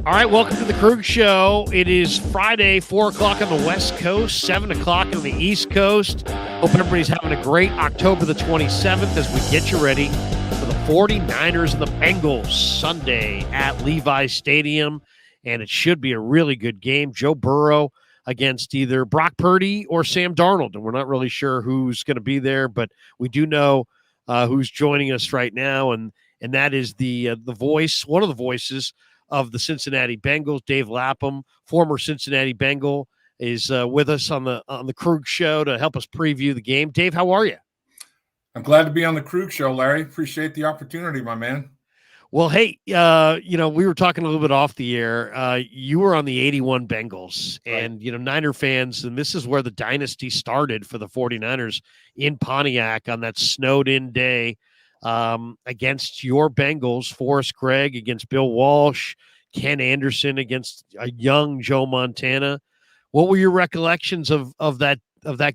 All right, welcome to the Krueg Show. It is Friday, 4 o'clock on the West Coast, 7 o'clock on the East Coast. Hope everybody's having a great October the 27th as we get you ready for the 49ers and the Bengals Sunday at Levi Stadium. And it should be a really good game. Joe Burrow against either Brock Purdy or Sam Darnold. And we're not really sure who's going to be there, but we do know who's joining us right now. And that is the voice, one of the voices of the Cincinnati Bengals, Dave Lapham, former Cincinnati Bengal, is with us on the Krueg Show to help us preview the game. Dave, how are you? I'm glad to be on the Krueg Show, Larry. Appreciate the opportunity, my man. Well, hey, we were talking a little bit off the air. You were on the 81 Bengals, and, Niner fans, and this is where the dynasty started for the 49ers in Pontiac on that snowed-in day. Against your Bengals, Forrest Gregg against Bill Walsh, Ken Anderson against a young Joe Montana. What were your recollections of that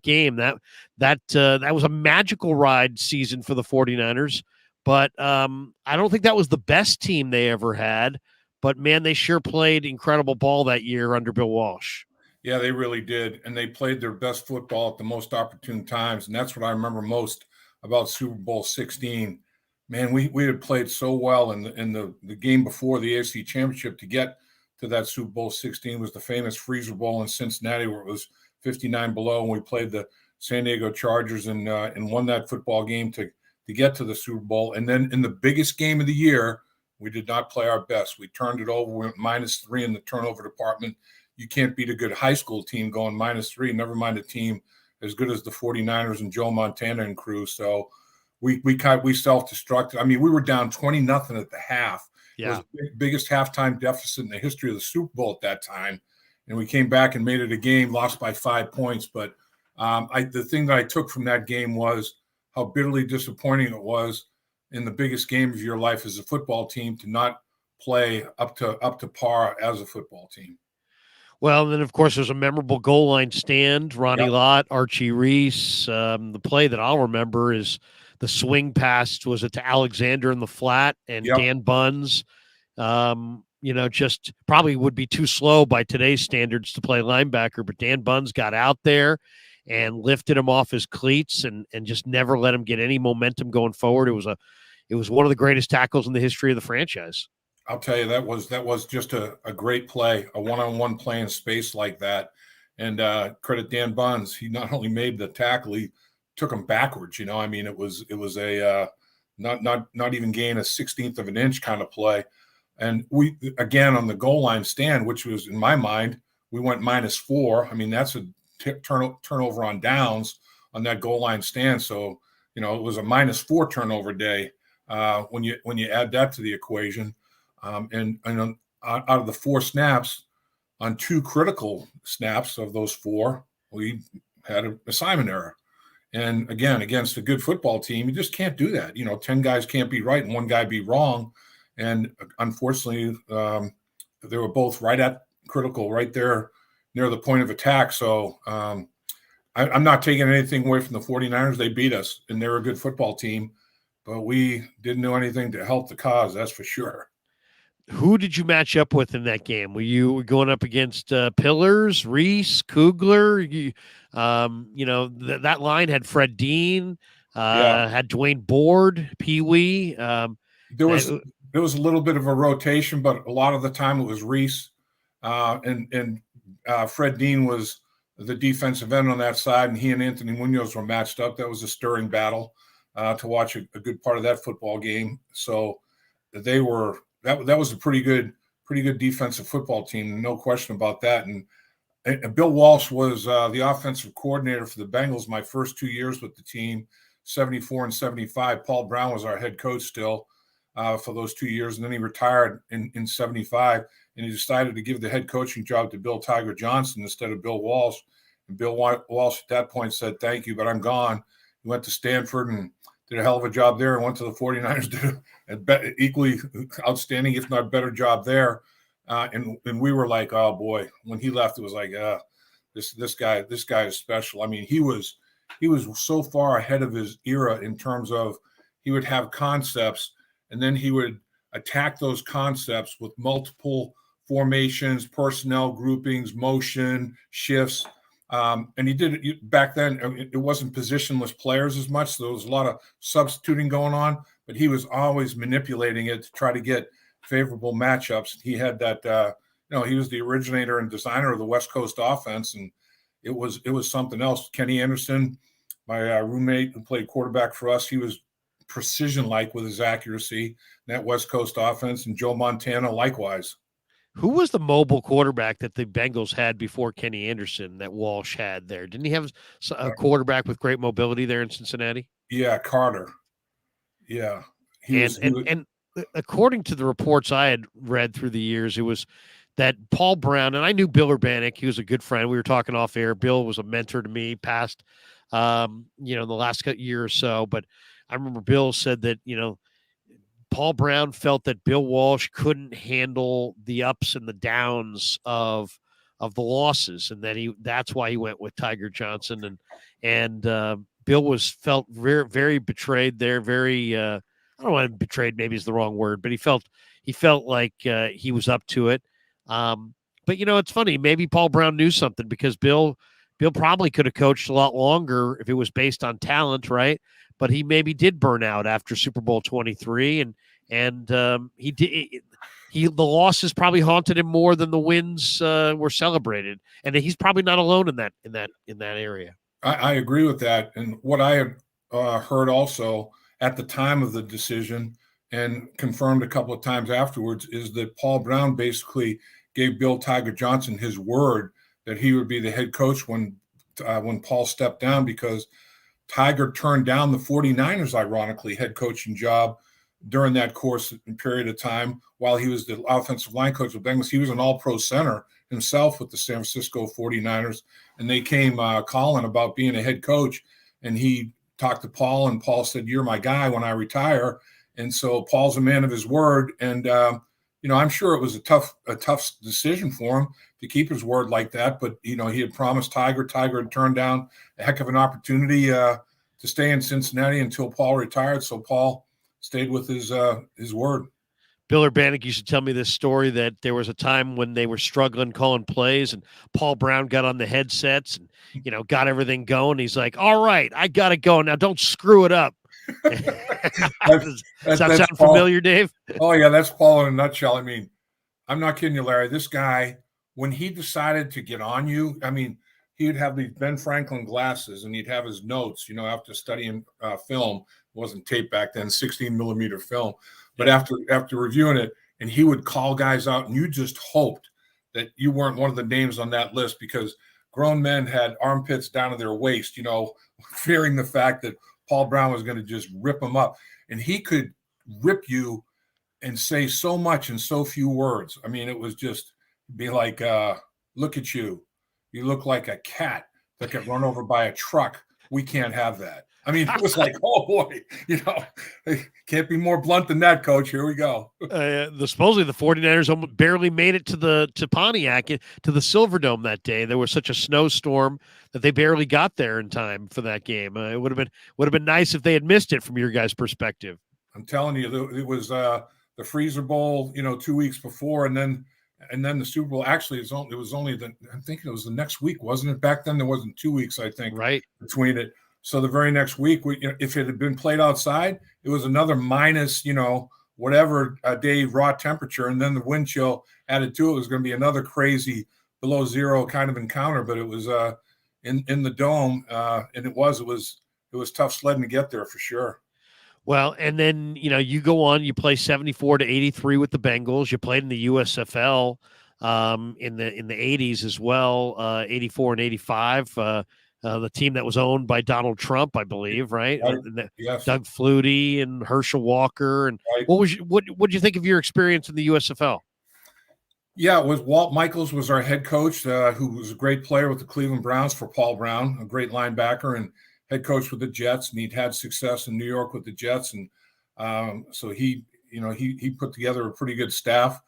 game? That was a magical ride season for the 49ers, but I don't think that was the best team they ever had. But man, they sure played incredible ball that year under Bill Walsh. Yeah, they really did, and they played their best football at the most opportune times, and that's what I remember most about Super Bowl 16. Man, we had played so well in the game before the AFC Championship to get to that Super Bowl 16 was the famous Freezer Bowl in Cincinnati where it was 59 below, and we played the San Diego Chargers and won that football game to get to the Super Bowl. And then in the biggest game of the year, we did not play our best. We turned it over, we went -3 in the turnover department. You can't beat a good high school team going -3, never mind a team as good as the 49ers and Joe Montana and crew. So we self-destructed. I mean, we were down 20-0 at the half. Yeah. It was the biggest halftime deficit in the history of the Super Bowl at that time. And we came back and made it a game, lost by 5 points. But the thing that I took from that game was how bitterly disappointing it was in the biggest game of your life as a football team to not play up to par as a football team. Well, and then, of course, there's a memorable goal line stand, Ronnie Lott, Archie Reese. The play that I'll remember is the swing pass, was it to Alexander in the flat, and Dan Buns, just probably would be too slow by today's standards to play linebacker, but Dan Buns got out there and lifted him off his cleats and just never let him get any momentum going forward. It was one of the greatest tackles in the history of the franchise. I'll tell you, that was just a great play, a one-on-one play in space like that. And credit Dan Buns. He not only made the tackle, he took him backwards. I mean, it was a not even gain a 16th of an inch kind of play. And we, again, on the goal line stand, which was, in my mind, we went -4. I mean, that's a turnover on downs on that goal line stand. So, it was a -4 turnover day when you add that to the equation. And out of the 4 snaps, on 2 critical snaps of those 4, we had an assignment error. And again, against a good football team, you just can't do that. 10 guys can't be right and 1 guy be wrong. And unfortunately, they were both right at critical, right there near the point of attack. So I'm not taking anything away from the 49ers. They beat us, and they're a good football team. But we didn't do anything to help the cause, that's for sure. Who did you match up with in that game? Were you going up against Pillars, Reese, Krueger? That line had Fred Dean, had Dwayne Board, Pee Wee. There was a little bit of a rotation, but a lot of the time it was Reese, and Fred Dean was the defensive end on that side, and he and Anthony Munoz were matched up. That was a stirring battle to watch a good part of that football game. So they were. That was a pretty good defensive football team, no question about that. And Bill Walsh was the offensive coordinator for the Bengals my first 2 years with the team, 74 and 75. Paul Brown was our head coach still for those 2 years, and then he retired in 75, and he decided to give the head coaching job to Bill Tiger Johnson instead of Bill Walsh. And Bill Walsh at that point said, "Thank you, but I'm gone." He went to Stanford and did a hell of a job there, and went to the 49ers, did an equally outstanding, if not better job there. And we were like, oh boy, when he left, it was like, this guy is special. I mean, he was so far ahead of his era in terms of he would have concepts, and then he would attack those concepts with multiple formations, personnel groupings, motion, shifts. And he did it back then. It wasn't positionless players as much. So there was a lot of substituting going on, but he was always manipulating it to try to get favorable matchups. He had that, he was the originator and designer of the West Coast offense, and it was something else. Kenny Anderson, my roommate who played quarterback for us, he was precision-like with his accuracy, that West Coast offense, and Joe Montana likewise. Who was the mobile quarterback that the Bengals had before Kenny Anderson that Walsh had there? Didn't he have a quarterback with great mobility there in Cincinnati? Yeah, Carter. Yeah. And according to the reports I had read through the years, it was that Paul Brown, and I knew Bill Urbanic. He was a good friend. We were talking off air. Bill was a mentor to me past, in the last year or so. But I remember Bill said that, Paul Brown felt that Bill Walsh couldn't handle the ups and the downs of the losses, and that's why he went with Tiger Johnson. And Bill felt very, very betrayed there. Very, I don't want to betrayed, maybe is the wrong word, but he felt like he was up to it. But it's funny. Maybe Paul Brown knew something, because Bill probably could have coached a lot longer if it was based on talent, right? But he maybe did burn out after Super Bowl 23, and he did. The losses probably haunted him more than the wins were celebrated, and he's probably not alone in that area. I agree with that, and what I had heard also at the time of the decision, and confirmed a couple of times afterwards, is that Paul Brown basically gave Bill Tiger Johnson his word that he would be the head coach when Paul stepped down, because Tiger turned down the 49ers, ironically, head coaching job during that course and period of time while he was the offensive line coach of Bengals. He was an all-pro center himself with the San Francisco 49ers, and they came calling about being a head coach, and he talked to Paul, and Paul said, "You're my guy when I retire." And so Paul's a man of his word, and I'm sure it was a tough decision for him to keep his word like that. But he had promised Tiger. Tiger had turned down a heck of an opportunity to stay in Cincinnati until Paul retired. So Paul stayed with his word. Bill Urbanic used to tell me this story that there was a time when they were struggling calling plays, and Paul Brown got on the headsets and got everything going. He's like, "All right, I got to go now. Don't screw it up." Does that sound familiar, Dave? Oh, yeah, that's Paul in a nutshell. I mean, I'm not kidding you, Larry. This guy, when he decided to get on you, I mean, he would have these Ben Franklin glasses, and he'd have his notes, after studying film. It wasn't tape back then, 16 millimeter film. But after reviewing it, and he would call guys out, and you just hoped that you weren't one of the names on that list, because grown men had armpits down to their waist, fearing the fact that Paul Brown was going to just rip them up. And he could rip you and say so much in so few words. I mean, it was just be like, look at you. You look like a cat that got run over by a truck. We can't have that. I mean, it was like, oh boy, can't be more blunt than that, coach. Here we go. Supposedly the 49ers almost barely made it to Pontiac, to the Silverdome that day. There was such a snowstorm that they barely got there in time for that game. It would have been nice if they had missed it from your guys' perspective. I'm telling you, it was the Freezer Bowl, 2 weeks before, and then the Super Bowl. Actually, it was only I'm thinking it was the next week, wasn't it? Back then there wasn't 2 weeks, I think, right between it. So the very next week, if it had been played outside, it was another minus, whatever day raw temperature, and then the wind chill added to it was going to be another crazy below zero kind of encounter. But it was in the dome, and it was tough sledding to get there for sure. Well, and then you go on, you play 74-83 with the Bengals. You played in the USFL in the 80s as well, 84 and 85. The team that was owned by Donald Trump, I believe, right? Yes. Doug Flutie and Herschel Walker. And right. What did you think of your experience in the USFL? Yeah, it was Walt Michaels was our head coach, who was a great player with the Cleveland Browns for Paul Brown, a great linebacker, and head coach with the Jets. And he'd had success in New York with the Jets, and so he put together a pretty good staff.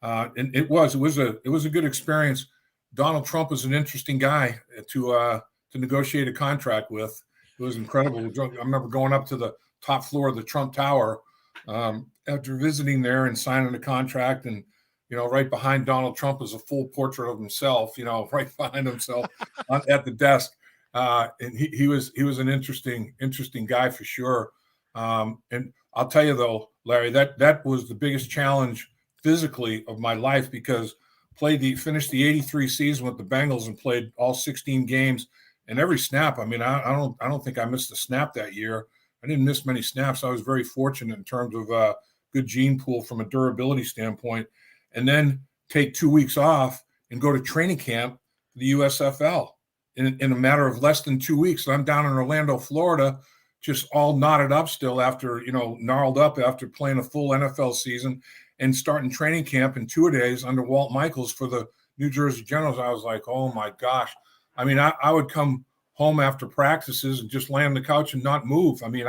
And it was a good experience. Donald Trump was an interesting guy to negotiate a contract with. It was incredible. I remember going up to the top floor of the Trump Tower after visiting there and signing a contract. And, right behind Donald Trump is a full portrait of himself, right behind himself at the desk. And he was an interesting guy for sure. And I'll tell you though, Larry, that was the biggest challenge physically of my life, because finished the 83 season with the Bengals and played all 16 games, and every snap. I mean, I don't think I missed a snap that year. I didn't miss many snaps. I was very fortunate in terms of good gene pool from a durability standpoint. And then take 2 weeks off and go to training camp for the USFL in a matter of less than 2 weeks. And I'm down in Orlando, Florida, just all knotted up still after, gnarled up after playing a full NFL season and starting training camp in 2 days under Walt Michaels for the New Jersey Generals. I was like, oh my gosh. I mean, I would come home after practices and just lay on the couch and not move. I mean,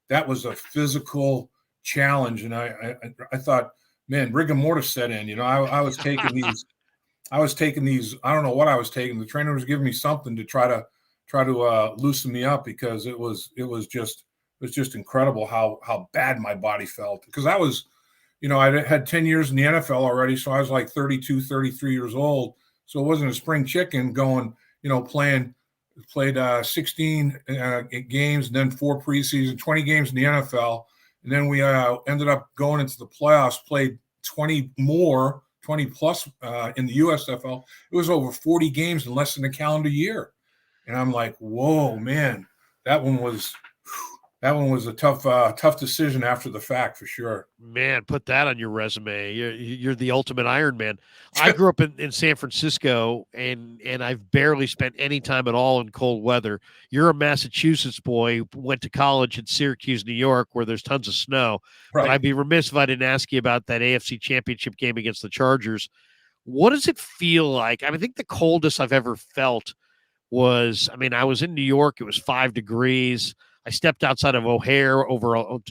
that was a physical challenge. And I thought, man, rigor mortis set in. I was taking these. I don't know what I was taking. The trainer was giving me something to try to loosen me up, because it was just incredible how bad my body felt. Because I was, I had 10 years in the NFL already, so I was like 32, 33 years old. So it wasn't a spring chicken going, played 16 games and then 4 preseason, 20 games in the NFL. And then we ended up going into the playoffs, played 20 plus in the USFL. It was over 40 games in less than a calendar year. And I'm like, whoa, man, that one was a tough decision after the fact, for sure. Man, put that on your resume. You're the ultimate Iron Man. I grew up in San Francisco, and I've barely spent any time at all in cold weather. You're a Massachusetts boy, went to college at Syracuse, New York, where there's tons of snow. Right. But I'd be remiss if I didn't ask you about that AFC Championship game against the Chargers. What does it feel like? I think the coldest I've ever felt was, I was in New York. It was 5 degrees. I stepped outside of O'Hare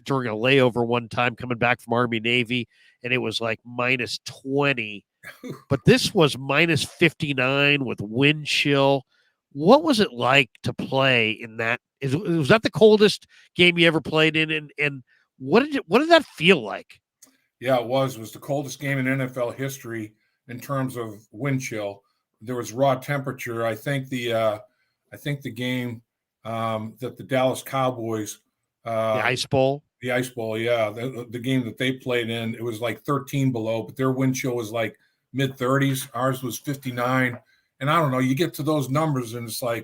during a layover one time coming back from Army Navy, and it was like minus 20. But this was minus 59 with wind chill. What was it like to play in that? Was that the coldest game you ever played in? And what did that feel like? Yeah, it was. It was the coldest game in NFL history in terms of wind chill. There was raw temperature. I think the game that the Dallas Cowboys, the Ice Bowl, yeah, the game that they played in, it was like 13 below, but their wind chill was like mid 30s. Ours was 59, and I don't know. You get to those numbers, and it's like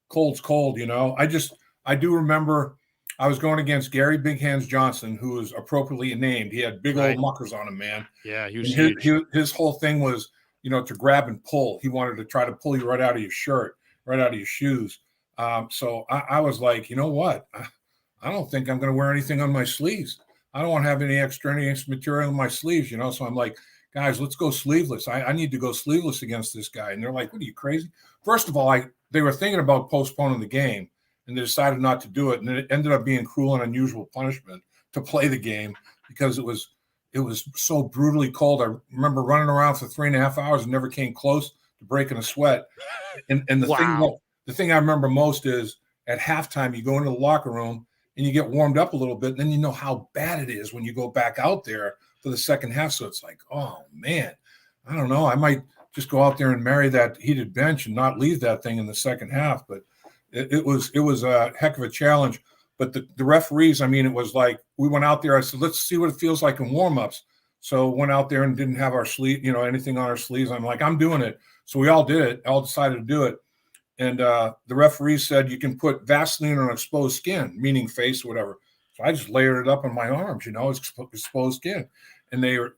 cold's cold. I do remember I was going against Gary Big Hands Johnson, who was appropriately named. He had big old muckers on him, man. Yeah, he was huge. His whole thing was, to grab and pull. He wanted to try to pull you right out of your shirt, right out of your shoes. So I was like, you know what? I don't think I'm going to wear anything on my sleeves. I don't want to have any extraneous material on my sleeves, So I'm like, guys, let's go sleeveless. I need to go sleeveless against this guy. And they're like, what are you, crazy? First of all, they were thinking about postponing the game, and they decided not to do it. And it ended up being cruel and unusual punishment to play the game, because it was so brutally cold. I remember running around for 3.5 hours and never came close to breaking a sweat. And the thing I remember most is at halftime, you go into the locker room and you get warmed up a little bit, and then you know how bad it is when you go back out there for the second half. So it's like, oh man, I don't know. I might just go out there and marry that heated bench and not leave that thing in the second half. But it was a heck of a challenge. But the referees, it was like we went out there. I said, let's see what it feels like in warmups. So went out there and didn't have our sleeve, anything on our sleeves. I'm like, I'm doing it. So we all did it. All decided to do it. And the referee said you can put Vaseline on exposed skin, meaning face or whatever. So I just layered it up on my arms, it's exposed skin. And of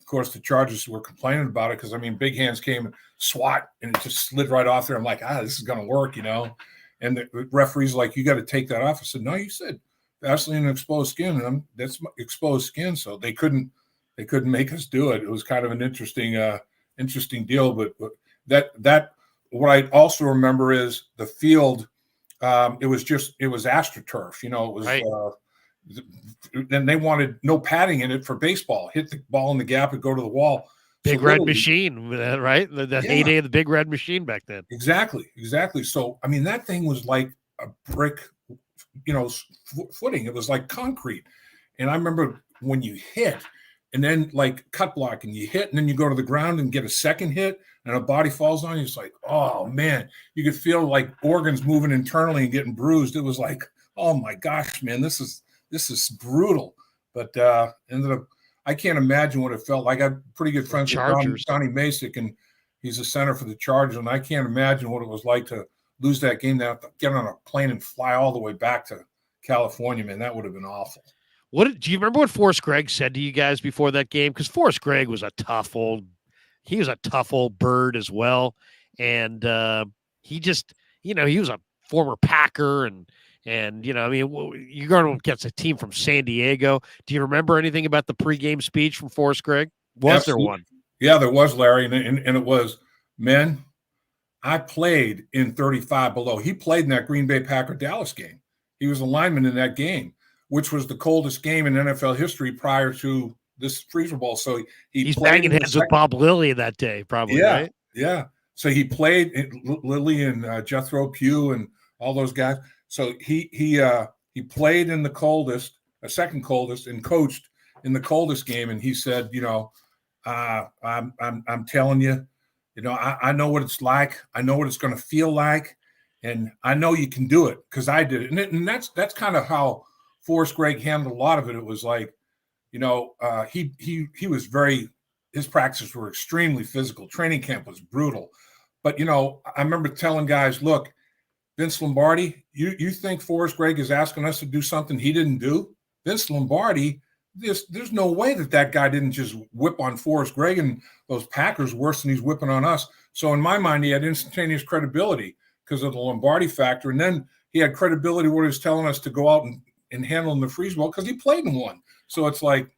course, the Chargers were complaining about it because, Big Hands came and swat, and it just slid right off there. I'm like, this is going to work, And the referee's like, you got to take that off. I said, no, you said Vaseline and exposed skin, and that's exposed skin. So they couldn't make us do it. It was kind of an interesting deal. But that. What I also remember is the field. It was AstroTurf. It was. Right. Then they wanted no padding in it for baseball. Hit the ball in the gap and go to the wall. Big Red Machine, right? The heyday of the Big Red Machine back then. Exactly. So that thing was like a brick, footing. It was like concrete. And I remember when you hit, and then like cut block and you hit, and then you go to the ground and get a second hit and a body falls on you. It's like, oh man, you could feel like organs moving internally and getting bruised. It was like, oh my gosh, man, this is brutal. But ended up, I can't imagine what it felt like. I have pretty good friends with Donnie Masick, and he's a center for the Chargers, and I can't imagine what it was like to lose that game, to get on a plane and fly all the way back to California. Man, that would have been awful. Do you remember what Forrest Gregg said to you guys before that game? Because Forrest Gregg was a tough old bird as well, and he just, he was a former Packer, and I mean, you're going against a team from San Diego. Do you remember anything about the pregame speech from Forrest Gregg? Was there one? Yeah, there was, Larry, and it was, men, I played in 35 below. He played in that Green Bay Packer Dallas game. He was a lineman in that game, which was the coldest game in NFL history prior to this freezer ball. So he's banging heads with Bob Lilly that day, probably, right? Yeah. So he played Lilly and Jethro Pugh and all those guys. So he played in the second coldest, and coached in the coldest game. And he said, I'm telling you, I know what it's like. I know what it's going to feel like, and I know you can do it because I did it. And that's kind of how Forrest Gregg handled a lot of it. It was like, he was his practices were extremely physical. Training camp was brutal. But, I remember telling guys, look, Vince Lombardi, you think Forrest Gregg is asking us to do something he didn't do? Vince Lombardi, there's no way that guy didn't just whip on Forrest Gregg and those Packers worse than he's whipping on us. So in my mind, he had instantaneous credibility because of the Lombardi factor. And then he had credibility where he was telling us to go out and handle the freeze ball because he played in one. So it's like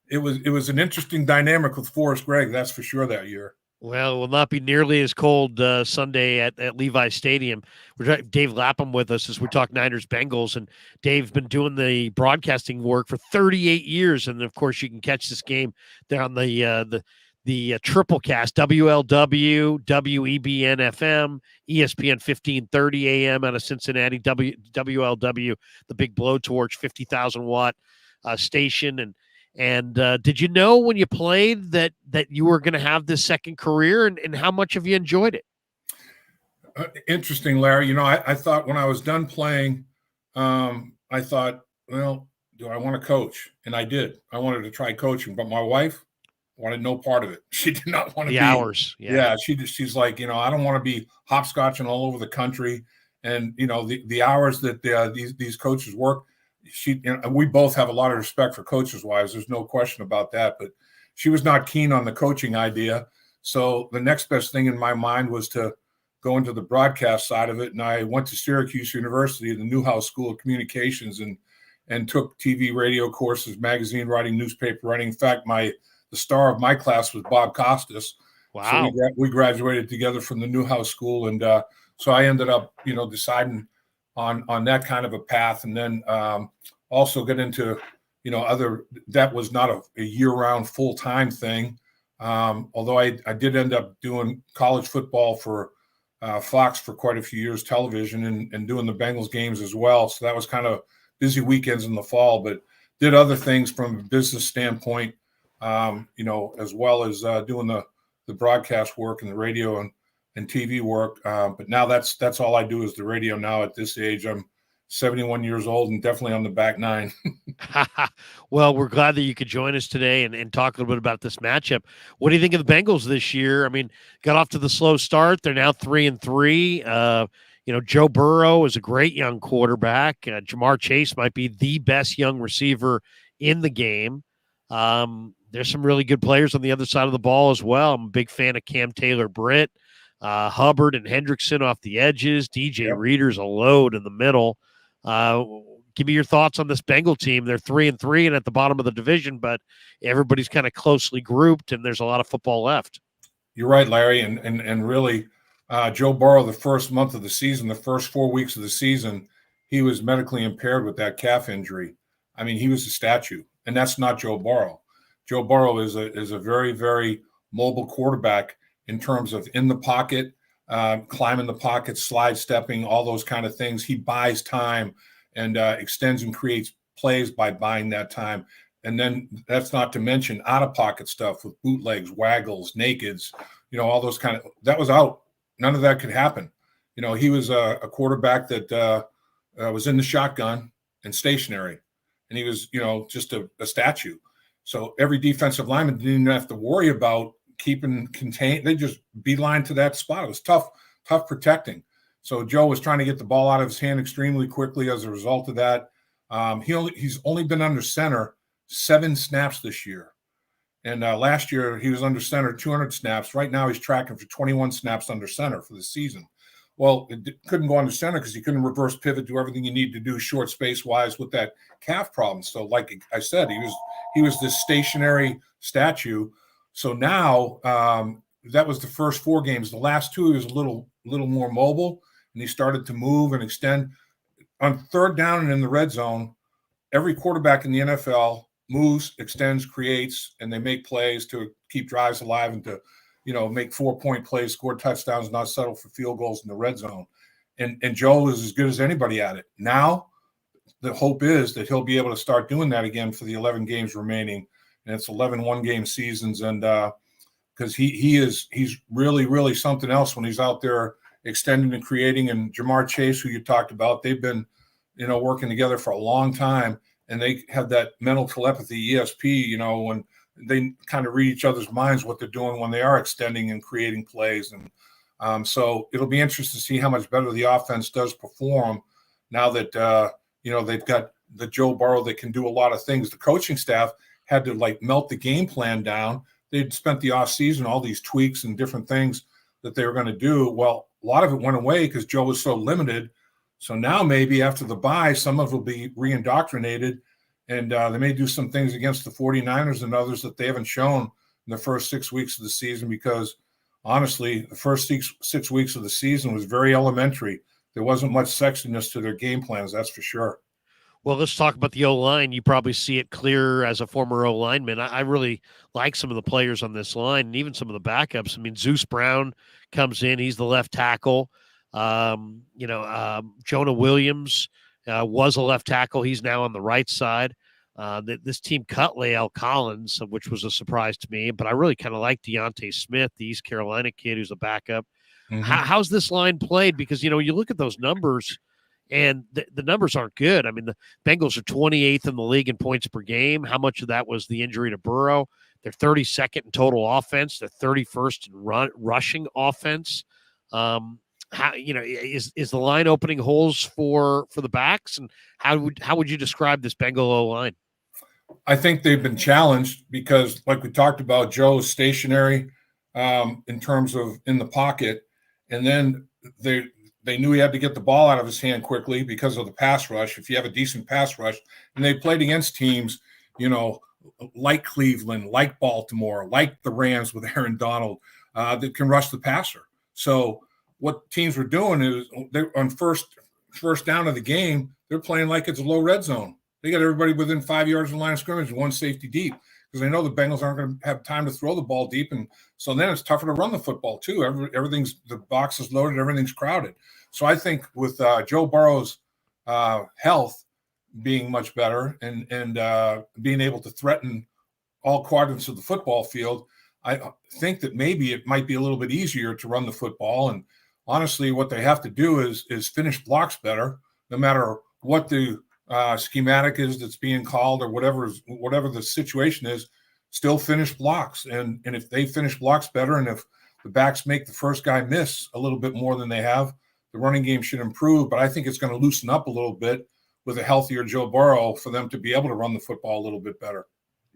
it was an interesting dynamic with Forrest Gregg, that's for sure, that year. Well, it will not be nearly as cold Sunday at Levi Stadium. We're got Dave Lapham with us as we talk Niners Bengals, and Dave's been doing the broadcasting work for 38 years, and of course you can catch this game there on the triple cast, WLW, WEBN FM, ESPN 1530 AM out of Cincinnati, WLW, the big blowtorch 50,000 watt station. And did you know when you played that you were going to have this second career, and how much have you enjoyed it? Interesting, Larry. I thought when I was done playing, I thought, well, do I want to coach? And I did. I wanted to try coaching, but my wife wanted no part of it. She did not want to be hours. Yeah. She's like, I don't want to be hopscotching all over the country. And, the hours that these coaches work, we both have a lot of respect for coaches' wives. There's no question about that. But she was not keen on the coaching idea. So the next best thing in my mind was to go into the broadcast side of it. And I went to Syracuse University, the Newhouse School of Communications, and took TV, radio courses, magazine writing, newspaper writing. In fact, the star of my class was Bob Costas. Wow. So we graduated together from the Newhouse School. And so I ended up, deciding on that kind of a path. And then also get into, that was not a year-round full-time thing. Although I did end up doing college football for Fox for quite a few years, television, and doing the Bengals games as well. So that was kind of busy weekends in the fall, but did other things from a business standpoint, as well as doing the broadcast work and the radio and TV work. But now that's all I do is the radio now at this age. I'm 71 years old and definitely on the back nine. Well, we're glad that you could join us today and talk a little bit about this matchup. What do you think of the Bengals this year? I mean, got off to the slow start. They're now 3-3. Joe Burrow is a great young quarterback. Jamar Chase might be the best young receiver in the game. There's some really good players on the other side of the ball as well. I'm a big fan of Cam Taylor-Britt, Hubbard and Hendrickson off the edges. DJ Reader's a load in the middle. Give me your thoughts on this Bengal team. They're 3-3 and at the bottom of the division, but everybody's kind of closely grouped, and there's a lot of football left. You're right, Larry, and really, Joe Burrow, the first month of the season, the first 4 weeks of the season, he was medically impaired with that calf injury. I mean, he was a statue, and that's not Joe Burrow. Joe Burrow is a very, very mobile quarterback in terms of in the pocket, climbing the pocket, slide stepping, all those kind of things. He buys time and extends and creates plays by buying that time. And then that's not to mention out-of-pocket stuff with bootlegs, waggles, nakeds, all those that was out. None of that could happen. He was a quarterback that was in the shotgun and stationary, and he was, just a statue. So every defensive lineman didn't even have to worry about keeping contained. They just beeline to that spot. It was tough protecting. So Joe was trying to get the ball out of his hand extremely quickly as a result of that. He's only been under center 7 snaps this year. And last year he was under center 200 snaps. Right now he's tracking for 21 snaps under center for the season. Well, it couldn't go under center because he couldn't reverse pivot, do everything you need to do short space wise with that calf problem. So like I said, he was this stationary statue. So now that was the first 4 games. The last 2, he was a little more mobile, and he started to move and extend. On third down and in the red zone, every quarterback in the NFL moves, extends, creates, and they make plays to keep drives alive and to, make 4-point plays, score touchdowns, not settle for field goals in the red zone. And Joe is as good as anybody at it. Now, the hope is that he'll be able to start doing that again for the 11 games remaining. And it's 11 one-game seasons. And because he's really, really something else when he's out there extending and creating. And Jamar Chase, who you talked about, they've been, working together for a long time. And they have that mental telepathy, ESP, when they kind of read each other's minds, what they're doing when they are extending and creating plays. And so it'll be interesting to see how much better the offense does perform now that, they've got the Joe Burrow that can do a lot of things. The coaching staff had to melt the game plan down. They'd spent the offseason, all these tweaks and different things that they were going to do. Well, a lot of it went away because Joe was so limited. So now maybe after the bye, some of it will be reindoctrinated. And they may do some things against the 49ers and others that they haven't shown in the first 6 weeks of the season because, honestly, the first 6 weeks of the season was very elementary. There wasn't much sexiness to their game plans, that's for sure. Well, let's talk about the O-line. You probably see it clear as a former O-lineman. I really like some of the players on this line and even some of the backups. I mean, Zeus Brown comes in. He's the left tackle. Jonah Williams was a left tackle. He's now on the right side. This team cut Lael Collins, which was a surprise to me, but I really kind of like Deontay Smith, the East Carolina kid who's a backup. Mm-hmm. How's this line played? Because, you look at those numbers and the numbers aren't good. I mean, the Bengals are 28th in the league in points per game. How much of that was the injury to Burrow? They're 32nd in total offense. They're 31st in rushing offense. Is the line opening holes for the backs? And how would you describe this Bengal O-line? I think they've been challenged because, like we talked about, Joe is stationary in terms of in the pocket. And then they knew he had to get the ball out of his hand quickly because of the pass rush. If you have a decent pass rush, and they played against teams, like Cleveland, like Baltimore, like the Rams with Aaron Donald, that can rush the passer. So what teams were doing is they're on first down of the game, they're playing like it's a low red zone. They got everybody within 5 yards of the line of scrimmage, 1 safety deep, because they know the Bengals aren't going to have time to throw the ball deep. And so then it's tougher to run the football too. The box is loaded, everything's crowded. So I think with Joe Burrow's health being much better and being able to threaten all quadrants of the football field, I think that maybe it might be a little bit easier to run the football. And honestly, what they have to do is finish blocks better, no matter what the schematic is that's being called or whatever the situation is. Still finish blocks, and if they finish blocks better, and if the backs make the first guy miss a little bit more than they have, the running game should improve. But I think it's going to loosen up a little bit with a healthier Joe Burrow for them to be able to run the football a little bit better.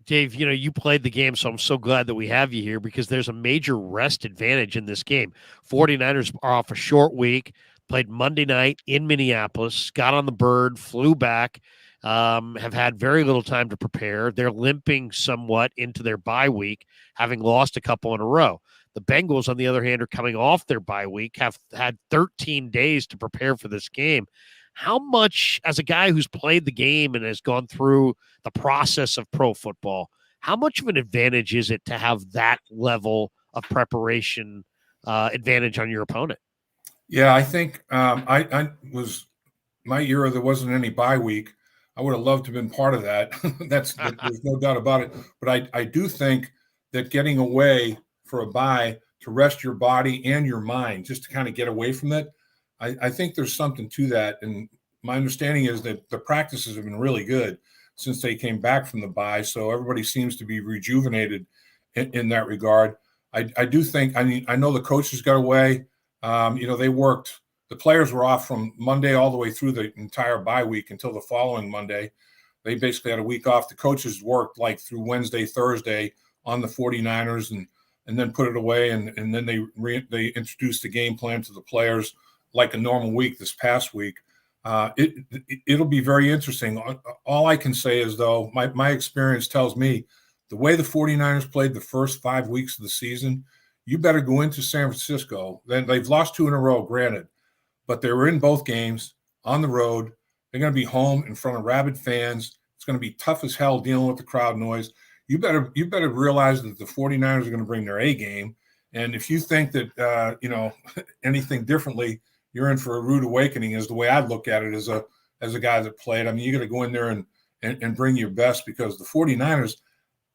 Dave, you played the game, so I'm so glad that we have you here because there's a major rest advantage in this game. 49ers are off a short week, played Monday night in Minneapolis, got on the bird, flew back, have had very little time to prepare. They're limping somewhat into their bye week, having lost a couple in a row. The Bengals, on the other hand, are coming off their bye week, have had 13 days to prepare for this game. How much, as a guy who's played the game and has gone through the process of pro football, how much of an advantage is it to have that level of preparation advantage on your opponent? Yeah, I think I was my era. There wasn't any bye week. I would have loved to have been part of that. There's no doubt about it. But I do think that getting away for a bye to rest your body and your mind, just to kind of get away from it, I think there's something to that. And my understanding is that the practices have been really good since they came back from the bye. So everybody seems to be rejuvenated in that regard. I do think, I mean, I know the coaches got away. They worked, the players were off from Monday all the way through the entire bye week until the following Monday. They basically had a week off. The coaches worked like through Wednesday, Thursday on the 49ers and then put it away. And then they introduced the game plan to the players like a normal week this past week. It'll be very interesting. All I can say is, though, my experience tells me the way the 49ers played the first 5 weeks of the season, you better go into San Francisco. Then they've lost 2 in a row, granted, but they were in both games on the road. They're going to be home in front of rabid fans. It's going to be tough as hell dealing with the crowd noise. You better realize that the 49ers are going to bring their A game. And if you think that, anything differently, you're in for a rude awakening is the way I look at it as a guy that played. I mean, you got to go in there and bring your best, because the 49ers,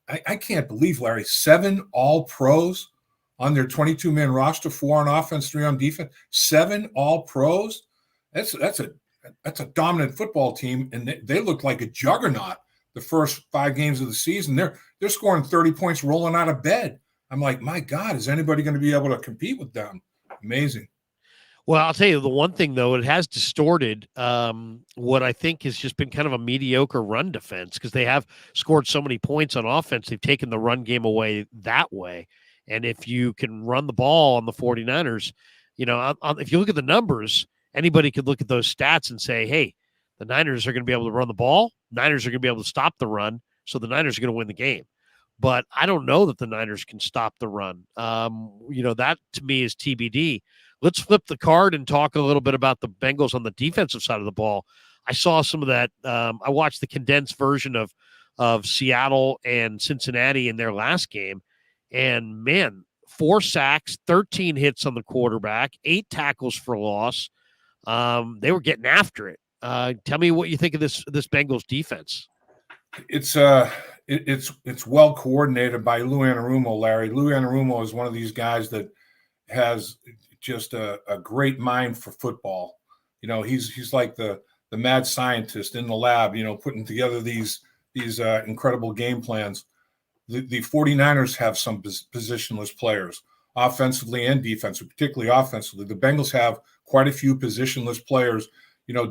I can't believe, Larry, 7 all-pros on their 22-man roster, 4 on offense, 3 on defense, 7 all-pros. That's a dominant football team, and they look like a juggernaut the first 5 games of the season. They're scoring 30 points rolling out of bed. I'm like, my God, is anybody going to be able to compete with them? Amazing. Well, I'll tell you the one thing, though, it has distorted what I think has just been kind of a mediocre run defense, because they have scored so many points on offense. They've taken the run game away that way. And if you can run the ball on the 49ers, if you look at the numbers, anybody could look at those stats and say, hey, the Niners are going to be able to run the ball. Niners are going to be able to stop the run. So the Niners are going to win the game. But I don't know that the Niners can stop the run. That to me is TBD. Let's flip the card and talk a little bit about the Bengals on the defensive side of the ball. I saw some of that. I watched the condensed version of Seattle and Cincinnati in their last game. And, man, 4 sacks, 13 hits on the quarterback, 8 tackles for loss. They were getting after it. Tell me what you think of this Bengals defense. It's well coordinated by Lou Anarumo, Larry. Lou Anarumo is one of these guys that has just a great mind for football. He's like the mad scientist in the lab, putting together these incredible game plans. The 49ers have some positionless players, offensively and defensively, particularly offensively. The Bengals have quite a few positionless players,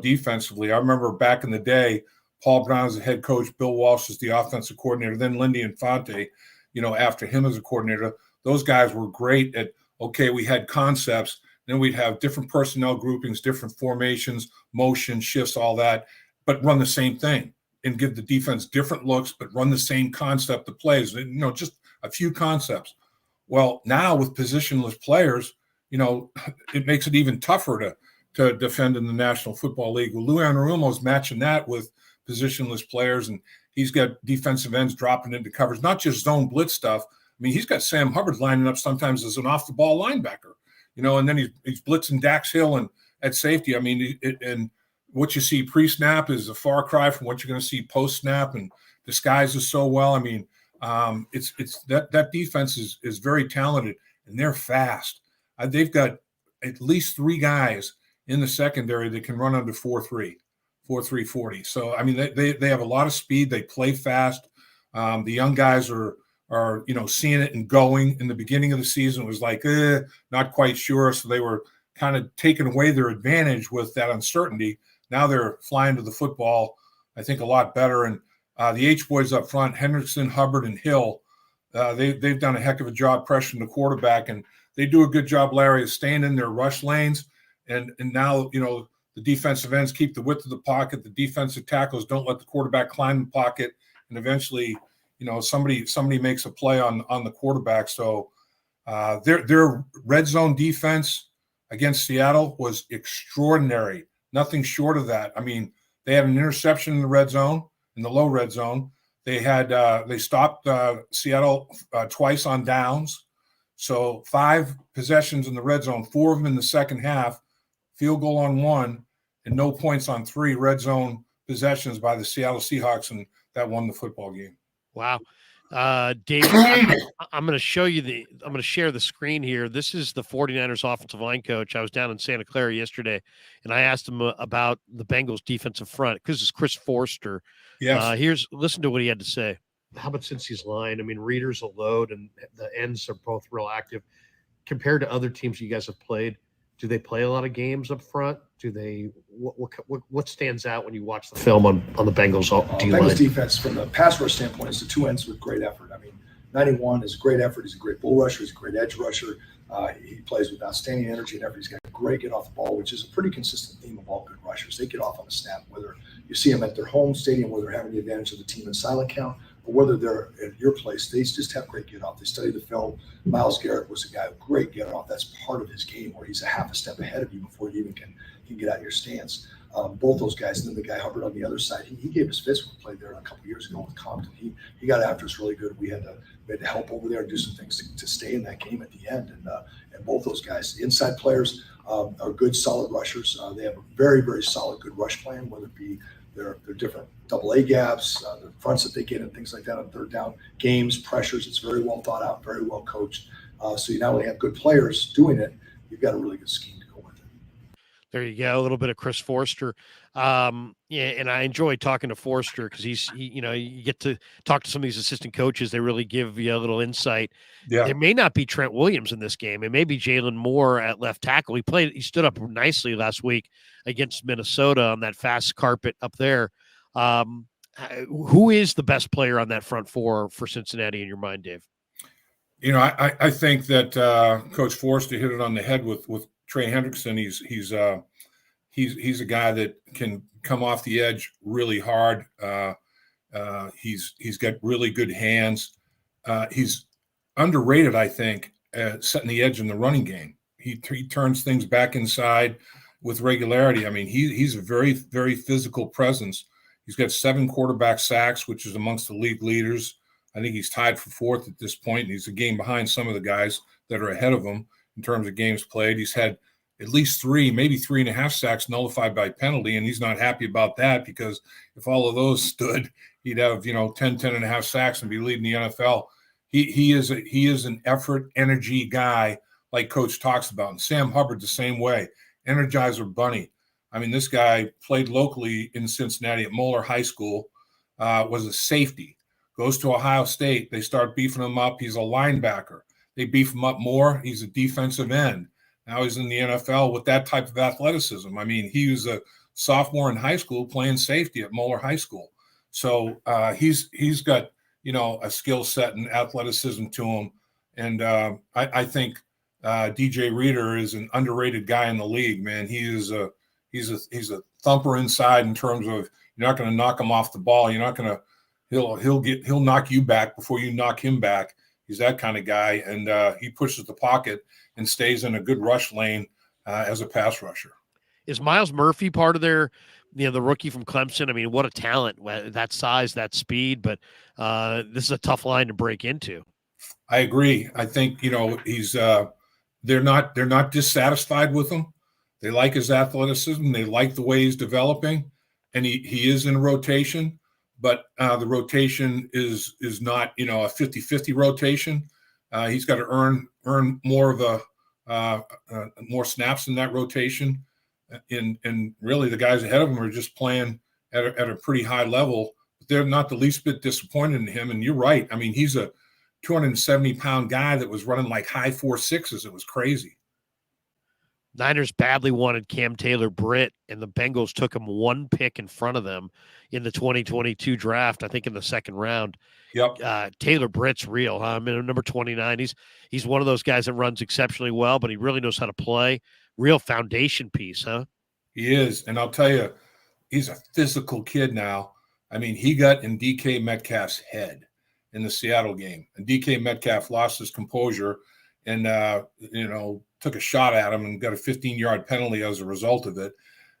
defensively. I remember back in the day, Paul Brown as the head coach, Bill Walsh as the offensive coordinator, then Lindy Infante, after him as a coordinator. Those guys were great at, okay, we had concepts, then we'd have different personnel groupings, different formations, motion, shifts, all that, but run the same thing and give the defense different looks, but run the same concept of plays, just a few concepts. Well, now with positionless players, it makes it even tougher to defend in the National Football League. Well, Lou Anarumo's matching that with positionless players, and he's got defensive ends dropping into covers, not just zone blitz stuff. I mean, he's got Sam Hubbard lining up sometimes as an off-the-ball linebacker, and then he's blitzing Dax Hill and at safety. I mean, and what you see pre-snap is a far cry from what you're going to see post-snap, and disguises so well. I mean, it's that defense is very talented, and they're fast. They've got at least 3 guys in the secondary that can run under 4.3 40. So, I mean, they have a lot of speed. They play fast. The young guys are seeing it and going. In the beginning of the season, it was like, not quite sure. So they were kind of taking away their advantage with that uncertainty. Now they're flying to the football, I think, a lot better. And the H-boys up front, Hendrickson, Hubbard, and Hill, they've done a heck of a job pressuring the quarterback. And they do a good job, Larry, of staying in their rush lanes. And now, the defensive ends keep the width of the pocket. The defensive tackles don't let the quarterback climb the pocket. And eventually, somebody makes a play on the quarterback. So their red zone defense against Seattle was extraordinary. Nothing short of that. I mean, they had an interception in the red zone, in the low red zone. They stopped Seattle twice on downs. So 5 possessions in the red zone, 4 of them in the second half, field goal on 1, and no points on 3 red zone possessions by the Seattle Seahawks, and that won the football game. Wow. David, I'm going to show you I'm going to share the screen here. This is the 49ers offensive line coach. I was down in Santa Clara yesterday, and I asked him about the Bengals defensive front because it's Chris Forster. Yes. Listen to what he had to say. How about Cincy's line? I mean, readers will load, and the ends are both real active. Compared to other teams you guys have played, do they play a lot of games up front? Do they? What stands out when you watch the film on the Bengals D-line? Bengals defense, from the pass rush standpoint, is the two ends with great effort. I mean, 91 is a great effort. He's a great bull rusher. He's a great edge rusher. He plays with outstanding energy and effort. He's got a great get off the ball, which is a pretty consistent theme of all good rushers. They get off on the snap, whether you see them at their home stadium, where they're having the advantage of the team in silent count, or whether they're at your place. They just have great get off. They study the film. Myles Garrett was a guy with great get off. That's part of his game, where he's a half a step ahead of you before you even can get out of your stance. Both those guys, and then the guy Hubbard on the other side, he gave us fits when we played there a couple of years ago with Compton. He got after us really good. We had to help over there and do some things to stay in that game at the end. And both those guys, the inside players, are good, solid rushers. They have a very, very solid, good rush plan, whether it be their different double-A gaps, the fronts that they get, and things like that on third down games, pressures. It's very well thought out, very well coached. So you not only have good players doing it, you've got a really good scheme to go with it. There you go. A little bit of Chris Forster. Yeah, and I enjoy talking to Forster because you get to talk to some of these assistant coaches. They really give you a little insight. Yeah. There may not be Trent Williams in this game. It may be Jalen Moore at left tackle. He stood up nicely last week against Minnesota on that fast carpet up there. Who is the best player on that front four for Cincinnati in your mind, Dave? I think that Coach Forster hit it on the head with Trey Hendrickson. He's a guy that can come off the edge really hard. He's got really good hands. He's underrated, I think, setting the edge in the running game. He turns things back inside with regularity. I mean, he's a very, very physical presence. He's got 7 quarterback sacks, which is amongst the league leaders. I think he's tied for 4th at this point, and he's a game behind some of the guys that are ahead of him in terms of games played. He's had at least 3, maybe 3.5 sacks nullified by penalty, and he's not happy about that because if all of those stood, he'd have 10.5 sacks and be leading the NFL. He is an effort, energy guy like Coach talks about, and Sam Hubbard the same way. Energizer bunny. I mean, this guy played locally in Cincinnati at Moeller High School, was a safety, goes to Ohio State. They start beefing him up. He's a linebacker. They beef him up more. He's a defensive end. Now he's in the NFL with that type of athleticism. I mean, he was a sophomore in high school playing safety at Moeller High School. So he's got, a skill set and athleticism to him. And I think DJ Reader is an underrated guy in the league, man. He's a thumper inside in terms of you're not going to knock him off the ball. You're not going to he'll knock you back before you knock him back. He's that kind of guy, and he pushes the pocket and stays in a good rush lane as a pass rusher. Is Miles Murphy part of their, the rookie from Clemson? I mean, what a talent, that size, that speed, but this is a tough line to break into. I agree. I think, he's they're not dissatisfied with him. They like his athleticism. They like the way he's developing, and he is in rotation. But the rotation is not, a 50-50 rotation. He's got to earn more of more snaps in that rotation. And really the guys ahead of him are just playing at a pretty high level. But they're not the least bit disappointed in him. And you're right. I mean, he's a 270-pound guy that was running like high 4.6s. It was crazy. Niners badly wanted Cam Taylor-Britt, and the Bengals took him 1 pick in front of them in the 2022 draft, I think in the second round. Yep. Taylor-Britt's real, huh? I mean, number 29, he's one of those guys that runs exceptionally well, but he really knows how to play. Real foundation piece, huh? He is, and I'll tell you, he's a physical kid now. I mean, he got in DK Metcalf's head in the Seattle game, and DK Metcalf lost his composure and, took a shot at him and got a 15-yard penalty as a result of it.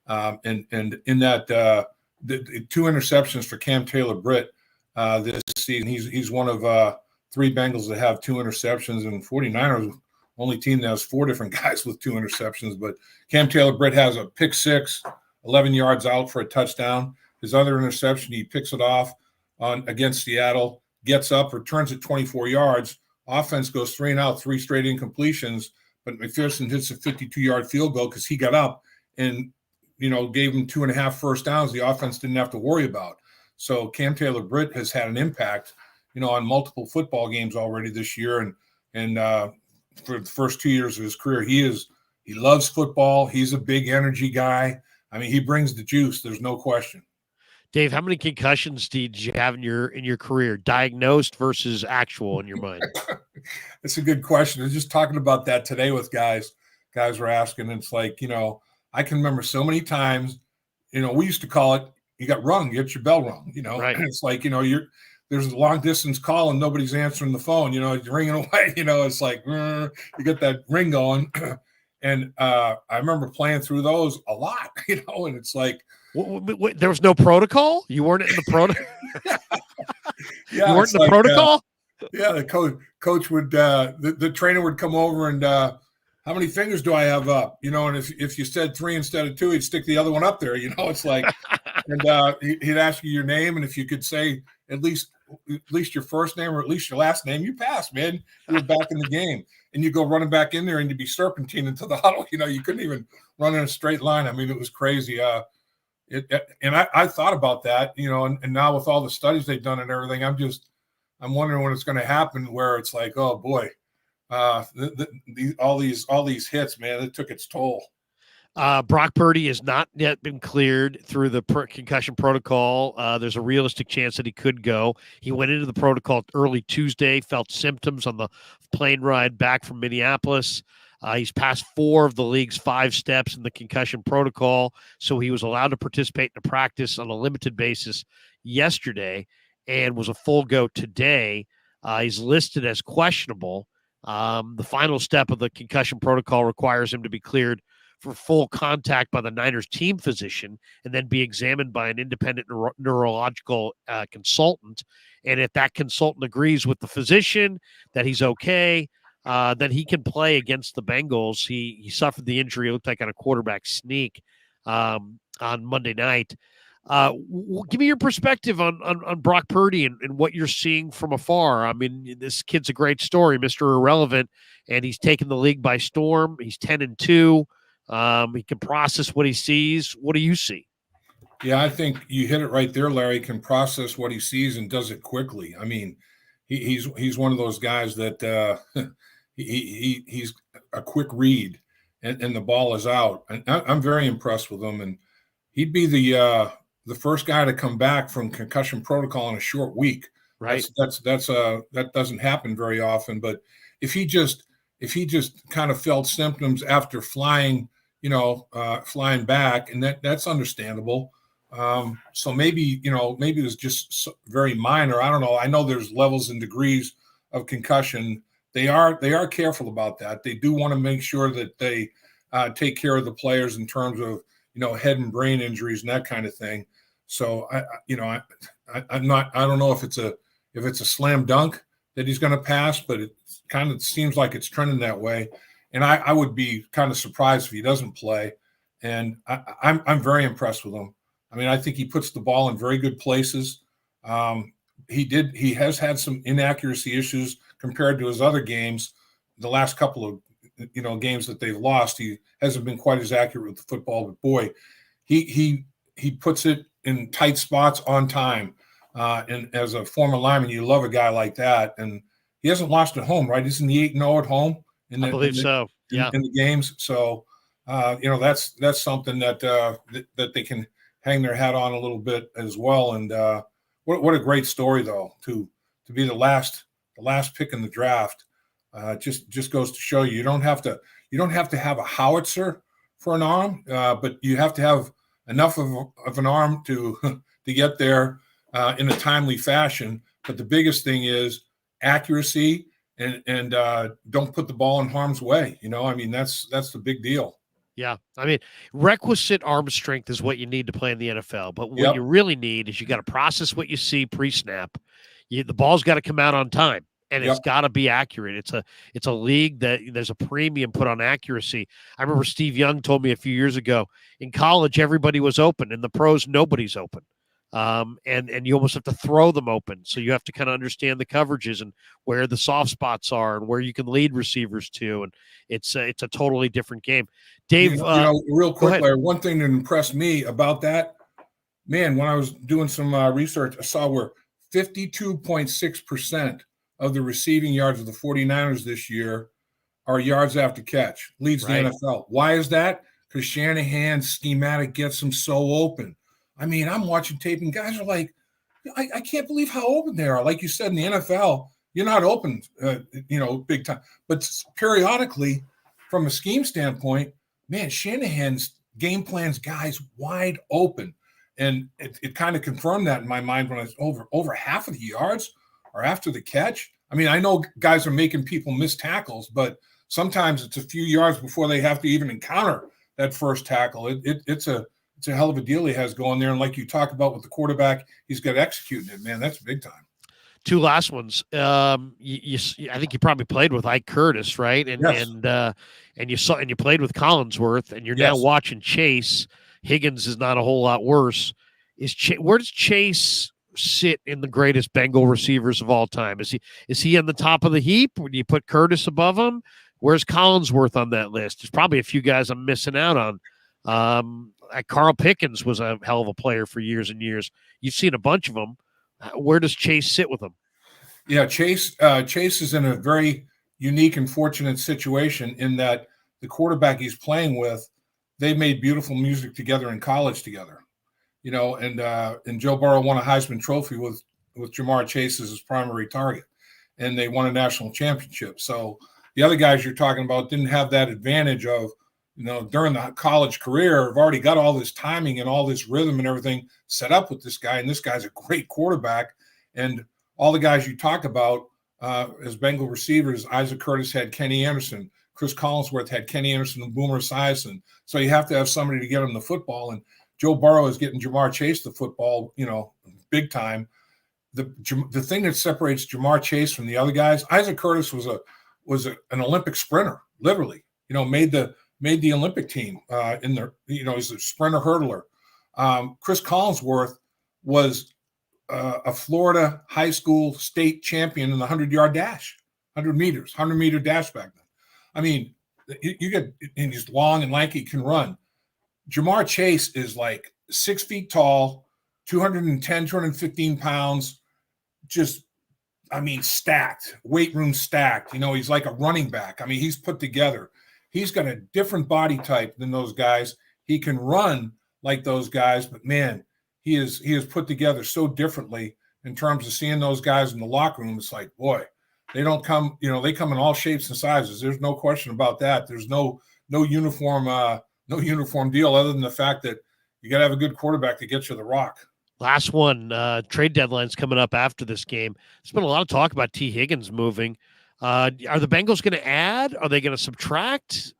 And in that, the 2 interceptions for Cam Taylor-Britt this season. He's one of 3 Bengals that have 2 interceptions, and 49ers only team that has 4 different guys with 2 interceptions. But Cam Taylor-Britt has a pick 6, 11 yards out for a touchdown. his other interception, he picks it off against Seattle, gets up, returns it 24 yards. Offense goes 3 and out, 3 straight incompletions, but McPherson hits a 52-yard field goal because he got up and, gave him 2.5 first downs the offense didn't have to worry about. So Cam Taylor-Britt has had an impact, on multiple football games already this year. And for the first 2 years of his career, he loves football. He's a big energy guy. I mean, he brings the juice. There's no question. Dave, how many concussions did you have in your career, diagnosed versus actual in your mind? That's a good question. I was just talking about that today with guys. Guys were asking. And it's like, I can remember so many times, we used to call it, you got rung, you get your bell rung, Right. And it's like, there's a long distance call and nobody's answering the phone, you're ringing away, it's like, you get that ring going. And I remember playing through those a lot, and it's like, wait, there was no protocol? You weren't in the protocol? Yeah, you weren't in the protocol? Yeah, the coach would, the trainer would come over and, how many fingers do I have up? And if you said 3 instead of 2, he'd stick the other one up there. It's like, and he'd ask you your name, and if you could say at least your first name or at least your last name, you passed, man. You were back in the game, and you go running back in there, and you'd be serpentine into the huddle. You couldn't even run in a straight line. I mean, it was crazy. And I thought about that, and now with all the studies they've done and everything, I'm wondering when it's going to happen where it's like, oh boy. All these hits, man, it took its toll. Brock Purdy has not yet been cleared through the concussion protocol. There's a realistic chance that he could go. He went into the protocol early Tuesday, felt symptoms on the plane ride back from Minneapolis. He's passed 4 of the league's 5 steps in the concussion protocol, so he was allowed to participate in a practice on a limited basis yesterday and was a full go today. He's listed as questionable. The final step of the concussion protocol requires him to be cleared for full contact by the Niners team physician and then be examined by an independent neurological consultant. And if that consultant agrees with the physician that he's okay, then he can play against the Bengals. He suffered the injury, it looked like on a quarterback sneak on Monday night. Give me your perspective on Brock Purdy and what you're seeing from afar. I mean, this kid's a great story, Mr. Irrelevant, and he's taken the league by storm. He's 10-2. He can process what he sees. What do you see? Yeah, I think you hit it right there, Larry. Can process what he sees and does it quickly. I mean, he's one of those guys that he's a quick read, and the ball is out. And I'm very impressed with him. And he'd be the first guy to come back from concussion protocol in a short week. Right. That doesn't happen very often. But if he just kind of felt symptoms after flying back, and that's understandable. So maybe it was just very minor. I don't know. I know there's levels and degrees of concussion. They are careful about that. They do want to make sure that they take care of the players in terms of head and brain injuries and that kind of thing. So I don't know if it's a slam dunk that he's going to pass, but it kind of seems like it's trending that way. And I would be kind of surprised if he doesn't play. And I'm very impressed with him. I mean, I think he puts the ball in very good places. He has had some inaccuracy issues compared to his other games. The last couple of games that they've lost, he hasn't been quite as accurate with the football. But boy, he puts it in tight spots on time. And as a former lineman, you love a guy like that. And he hasn't lost at home, right? Isn't he 8-0 at home? I believe so. Yeah. In the games. So, that's something that they can hang their hat on a little bit as well. And what a great story, though, to be the last pick in the draft. Just goes to show you don't have to have a howitzer for an arm, but you have to have enough of an arm to get there in a timely fashion. But the biggest thing is accuracy and don't put the ball in harm's way. I mean, that's the big deal. Yeah. I mean, requisite arm strength is what you need to play in the NFL. But what you really need is you got to process what you see pre-snap. The ball's got to come out on time, and it's got to be accurate. It's a league that there's a premium put on accuracy. I remember Steve Young told me a few years ago, in college, everybody was open. In the pros, nobody's open. And you almost have to throw them open. So you have to kind of understand the coverages and where the soft spots are and where you can lead receivers to. And it's a totally different game. Dave, real go quick, ahead. Larry, one thing that impressed me about that, man, when I was doing some research, I saw where 52.6% of the receiving yards of the 49ers this year are yards after catch, leads Right. the NFL. Why is that? Because Shanahan's schematic gets them so open. I mean, I'm watching tape and guys are like, I can't believe how open they are. Like you said, in the NFL, you're not open, big time. But periodically, from a scheme standpoint, man, Shanahan's game plans guys wide open. And it kind of confirmed that in my mind when I was over half of the yards are after the catch. I mean, I know guys are making people miss tackles, but sometimes it's a few yards before they have to even encounter that first tackle. It's a hell of a deal he has going there. And like you talk about with the quarterback, he's got executing it, man. That's big time. Two last ones. I think you probably played with Ike Curtis, right? And yes. and you played with Collinsworth, and you're yes. now watching Chase. Higgins is not a whole lot worse. Where does Chase sit in the greatest Bengal receivers of all time? Is he on the top of the heap? When you put Curtis above him, where's Collinsworth on that list? There's probably a few guys I'm missing out on. Carl Pickens was a hell of a player for years and years. You've seen a bunch of them. Where does Chase sit with them? Yeah, Chase is in a very unique and fortunate situation in that the quarterback he's playing with, they made beautiful music together in college together. And Joe Burrow won a Heisman Trophy with Jamar Chase as his primary target, and they won a national championship. So the other guys you're talking about didn't have that advantage of, during the college career, have already got all this timing and all this rhythm and everything set up with this guy, and this guy's a great quarterback. And all the guys you talk about as Bengal receivers, Isaac Curtis had Kenny Anderson, Chris Collinsworth had Kenny Anderson and Boomer Esiason. So you have to have somebody to get him the football, and Joe Burrow is getting Jamar Chase the football, big time. The thing that separates Jamar Chase from the other guys, Isaac Curtis was an Olympic sprinter, literally. Made the Olympic team he's a sprinter hurdler. Chris Collinsworth was a Florida high school state champion in the 100-yard dash, 100-meter dash back then. I mean, and he's long and lanky, can run. Jamar Chase is like 6 feet tall, 210, 215 pounds, stacked, weight room stacked. He's like a running back. I mean, he's put together. He's got a different body type than those guys. He can run like those guys, but man, he is put together so differently in terms of seeing those guys in the locker room. It's like, boy, they don't come, they come in all shapes and sizes. There's no question about that. There's no uniform deal other than the fact that you got to have a good quarterback to get you the rock. Last one, trade deadline's coming up after this game. There's been a lot of talk about T. Higgins moving. Are the Bengals going to add? Are they going to subtract?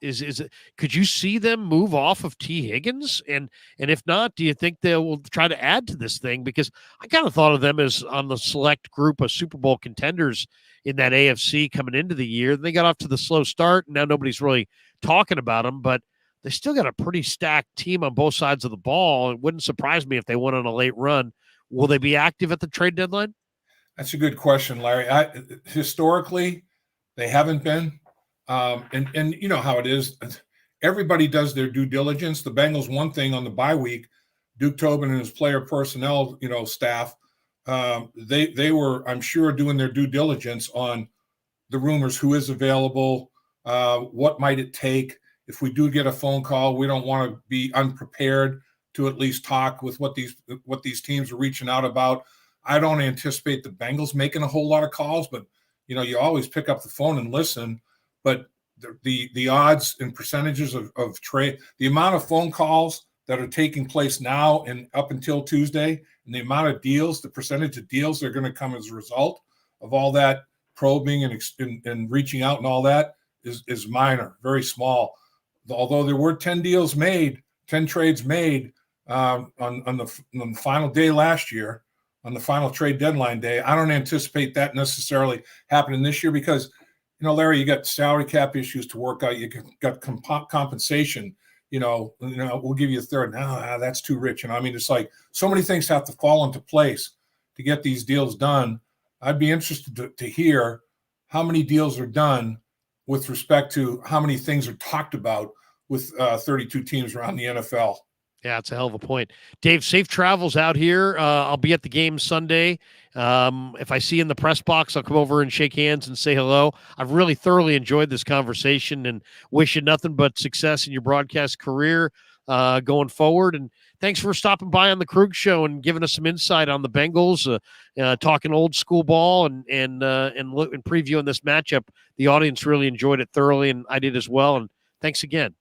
Could you see them move off of T. Higgins? And if not, do you think they will try to add to this thing? Because I kind of thought of them as on the select group of Super Bowl contenders in that AFC coming into the year. They got off to the slow start, and now nobody's really talking about them, but they still got a pretty stacked team on both sides of the ball. It wouldn't surprise me if they went on a late run. Will they be active at the trade deadline? That's a good question, Larry. Historically, they haven't been. And you know how it is. Everybody does their due diligence. The Bengals, one thing on the bye week, Duke Tobin and his player personnel, staff, they were, I'm sure, doing their due diligence on the rumors, who is available, what might it take. If we do get a phone call, we don't want to be unprepared to at least talk with what these teams are reaching out about. I don't anticipate the Bengals making a whole lot of calls, but you always pick up the phone and listen. But the odds and percentages of trade, the amount of phone calls that are taking place now and up until Tuesday, and the amount of deals, the percentage of deals that are going to come as a result of all that probing and reaching out and all that is minor, very small. Although there were 10 trades made on the final day last year, on the final trade deadline day, I don't anticipate that necessarily happening this year because, Larry, you got salary cap issues to work out. You got compensation. we'll give you a third. No, that's too rich. And I mean, it's like so many things have to fall into place to get these deals done. I'd be interested to hear how many deals are done with respect to how many things are talked about with 32 teams around the NFL. Yeah, it's a hell of a point. Dave, safe travels out here. I'll be at the game Sunday. If I see you in the press box, I'll come over and shake hands and say hello. I've really thoroughly enjoyed this conversation and wish you nothing but success in your broadcast career going forward. And thanks for stopping by on the Krueg Show and giving us some insight on the Bengals, talking old school ball and previewing this matchup. The audience really enjoyed it thoroughly, and I did as well. And thanks again.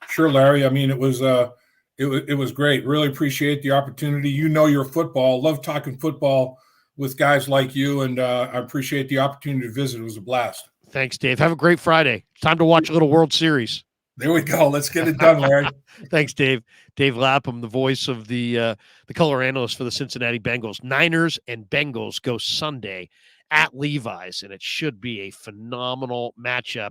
Sure, Larry. I mean, it was great. Really appreciate the opportunity. Your football. Love talking football with guys like you, and I appreciate the opportunity to visit. It was a blast. Thanks, Dave. Have a great Friday. It's time to watch a little World Series. There we go. Let's get it done, Larry. Thanks, Dave. Dave Lapham, the voice of the color analyst for the Cincinnati Bengals. Niners and Bengals go Sunday at Levi's, and it should be a phenomenal matchup.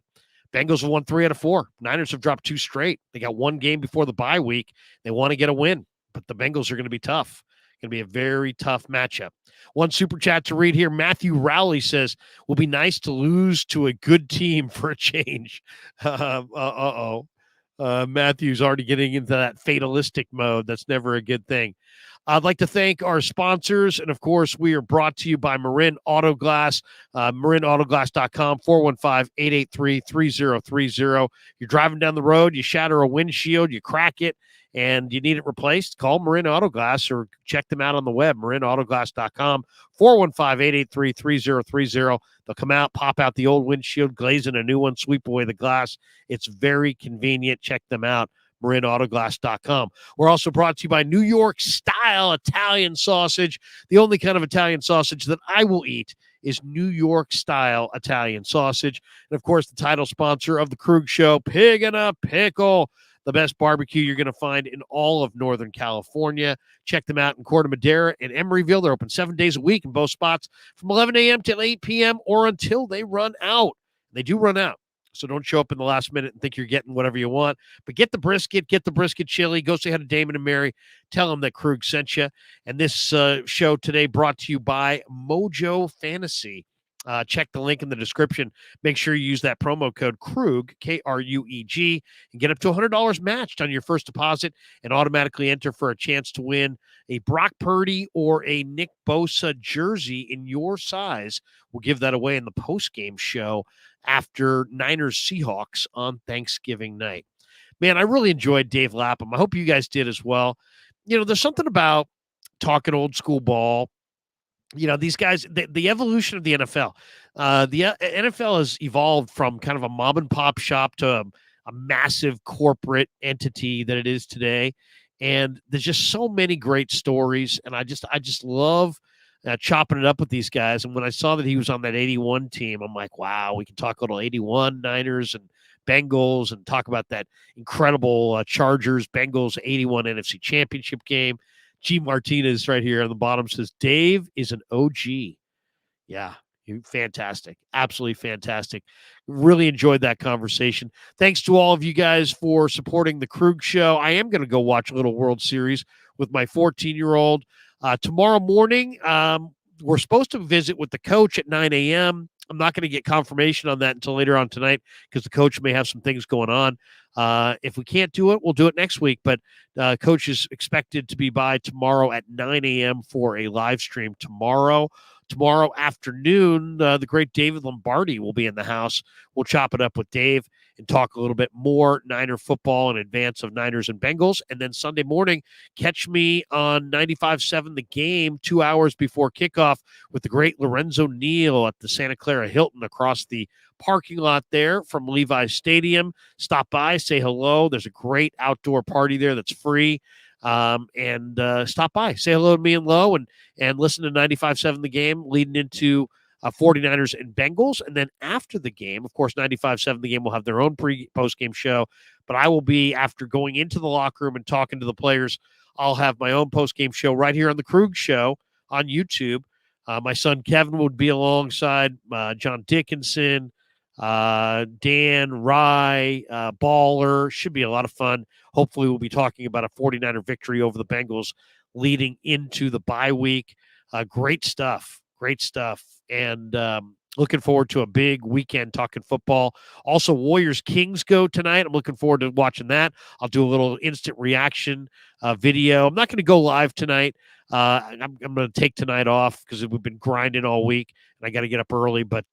Bengals have won 3 out of 4. Niners have dropped 2 straight. They got 1 game before the bye week. They want to get a win, but the Bengals are going to be tough. Going to be a very tough matchup. One super chat to read here. Matthew Rowley says, will be nice to lose to a good team for a change. Matthew's already getting into that fatalistic mode. That's never a good thing. I'd like to thank our sponsors. And, of course, we are brought to you by Marin Auto Glass, marinautoglass.com, 415-883-3030. You're driving down the road, you shatter a windshield, you crack it, and you need it replaced, call Marin Auto Glass or check them out on the web, marinautoglass.com, 415-883-3030. They'll come out, pop out the old windshield, glaze in a new one, sweep away the glass. It's very convenient. Check them out. marinautoglass.com. We're also brought to you by New York style Italian sausage. The only kind of Italian sausage that I will eat is New York style Italian sausage. And of course, the title sponsor of the Krueg Show, Pig and a Pickle, the best barbecue you're going to find in all of Northern California. Check them out in Corte Madera and Emeryville. They're open 7 days a week in both spots from 11 a.m. till 8 p.m. or until they run out. They do run out. So don't show up in the last minute and think you're getting whatever you want. But get the brisket chili. Go say hi to Damon and Mary. Tell them that Krueg sent you. And this show today brought to you by Mojo Fantasy. Check the link in the description. Make sure you use that promo code Krueg, K-R-U-E-G, and get up to $100 matched on your first deposit and automatically enter for a chance to win a Brock Purdy or a Nick Bosa jersey in your size. We'll give that away in the post-game show after Niners Seahawks on Thanksgiving night. Man, I really enjoyed Dave Lapham. I hope you guys did as well. There's something about talking old school ball. These guys, the evolution of the NFL. The NFL has evolved from kind of a mom and pop shop to a massive corporate entity that it is today. And there's just so many great stories. And I just love chopping it up with these guys. And when I saw that he was on that 81 team, I'm like, wow, we can talk a little 81 Niners and Bengals and talk about that incredible Chargers, Bengals 81 NFC Championship game. G. Martinez right here on the bottom says, Dave is an OG. Yeah, fantastic. Absolutely fantastic. Really enjoyed that conversation. Thanks to all of you guys for supporting the Krueg Show. I am going to go watch a little World Series with my 14-year-old. Tomorrow morning, we're supposed to visit with the coach at 9 a.m. I'm not going to get confirmation on that until later on tonight because the coach may have some things going on. If we can't do it, we'll do it next week. But coach is expected to be by tomorrow at 9 a.m. for a live stream tomorrow. Tomorrow afternoon, the great David Lombardi will be in the house. We'll chop it up with Dave and talk a little bit more Niner football in advance of Niners and Bengals. And then Sunday morning, catch me on 95.7 The Game 2 hours before kickoff with the great Lorenzo Neal at the Santa Clara Hilton across the parking lot there from Levi's Stadium. Stop by, say hello. There's a great outdoor party there that's free. And stop by, say hello to me and Lo, and listen to 95.7 The Game leading into 49ers and Bengals. And then after the game, of course, 95.7 The Game will have their own post-game show. But I will be, after going into the locker room and talking to the players, I'll have my own post-game show right here on the Krueg Show on YouTube. My son Kevin would be alongside John Dickinson, Dan, Rye, Baller. Should be a lot of fun. Hopefully, we'll be talking about a 49er victory over the Bengals leading into the bye week. Great stuff. Great stuff. And looking forward to a big weekend talking football. Also, Warriors-Kings go tonight. I'm looking forward to watching that. I'll do a little instant reaction video. I'm not going to go live tonight. I'm going to take tonight off because we've been grinding all week, and I got to get up early. But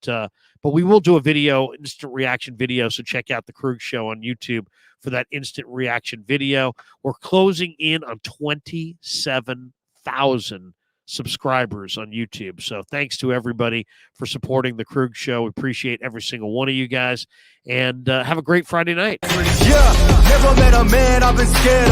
we will do a video, instant reaction video. So check out the Krueg Show on YouTube for that instant reaction video. We're closing in on 27,000 subscribers on YouTube. So thanks to everybody for supporting the Krueg Show. We appreciate every single one of you guys. And have a great Friday night. Yeah, never met a man I've been scared